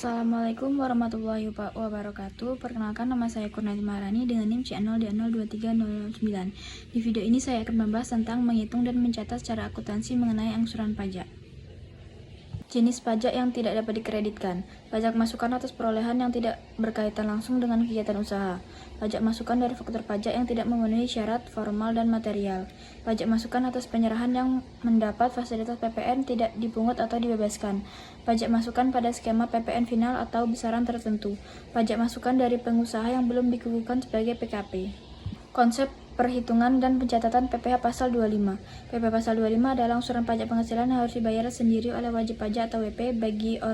Assalamualaikum warahmatullahi wabarakatuh. Perkenalkan, nama saya Kurniati Maharani dengan NIM C0D02309. Di video ini saya akan membahas tentang menghitung dan mencatat secara akuntansi mengenai angsuran pajak. Jenis pajak yang tidak dapat dikreditkan. Pajak masukan atas perolehan yang tidak berkaitan langsung dengan kegiatan usaha. Pajak masukan dari faktur pajak yang tidak memenuhi syarat formal dan material. Pajak masukan atas penyerahan yang mendapat fasilitas PPN tidak dipungut atau dibebaskan. Pajak masukan pada skema PPN final atau besaran tertentu. Pajak masukan dari pengusaha yang belum dikukuhkan sebagai PKP. Konsep perhitungan dan pencatatan PPh Pasal 25. PPh Pasal 25 adalah angsuran pajak penghasilan yang harus dibayar sendiri oleh wajib pajak atau WP baik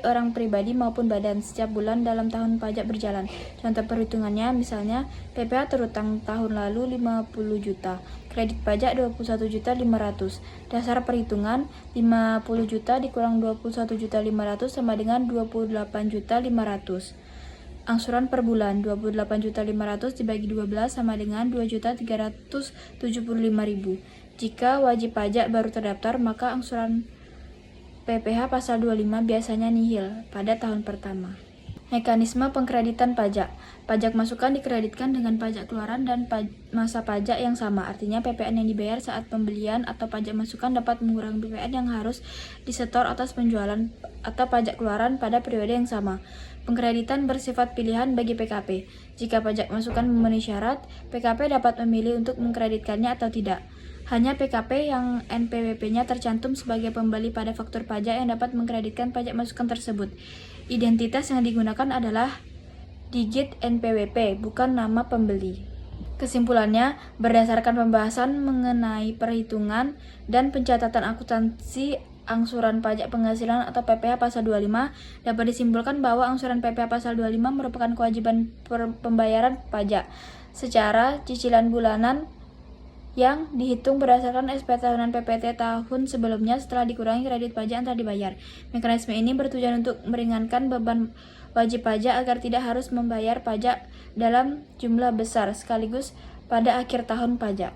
orang pribadi maupun badan setiap bulan dalam tahun pajak berjalan. Contoh perhitungannya misalnya PPh terutang tahun lalu 50 juta, kredit pajak 21.500.000. Dasar perhitungan 50 juta dikurang 21.500.000 sama dengan 28.500.000. Angsuran per bulan 28.500.000 dibagi 12 sama dengan 2.375.000. Jika wajib pajak baru terdaftar, maka angsuran PPh Pasal 25 biasanya nihil pada tahun pertama. Mekanisme pengkreditan pajak. Pajak masukan dikreditkan dengan pajak keluaran dan masa pajak yang sama. Artinya PPN yang dibayar saat pembelian atau pajak masukan dapat mengurangi PPN yang harus disetor atas penjualan atau pajak keluaran pada periode yang sama. Pengkreditan bersifat pilihan bagi PKP. Jika pajak masukan memenuhi syarat, PKP dapat memilih untuk mengkreditkannya atau tidak. Hanya PKP yang NPWP-nya tercantum sebagai pembeli pada faktur pajak yang dapat mengkreditkan pajak masukan tersebut. Identitas yang digunakan adalah digit NPWP, bukan nama pembeli. Kesimpulannya, berdasarkan pembahasan mengenai perhitungan dan pencatatan akuntansi angsuran pajak penghasilan atau PPh Pasal 25, dapat disimpulkan bahwa angsuran PPh Pasal 25 merupakan kewajiban pembayaran pajak secara cicilan bulanan yang dihitung berdasarkan SPT tahunan PPT tahun sebelumnya setelah dikurangi kredit pajak yang telah dibayar. Mekanisme ini bertujuan untuk meringankan beban wajib pajak agar tidak harus membayar pajak dalam jumlah besar sekaligus pada akhir tahun pajak.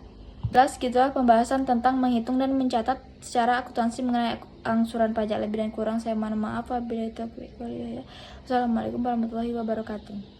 Jelas gitulah pembahasan tentang menghitung dan mencatat secara akuntansi mengenai angsuran pajak. Lebih dan kurang saya mohon maaf apabila itu. Wassalamualaikum warahmatullahi wabarakatuh.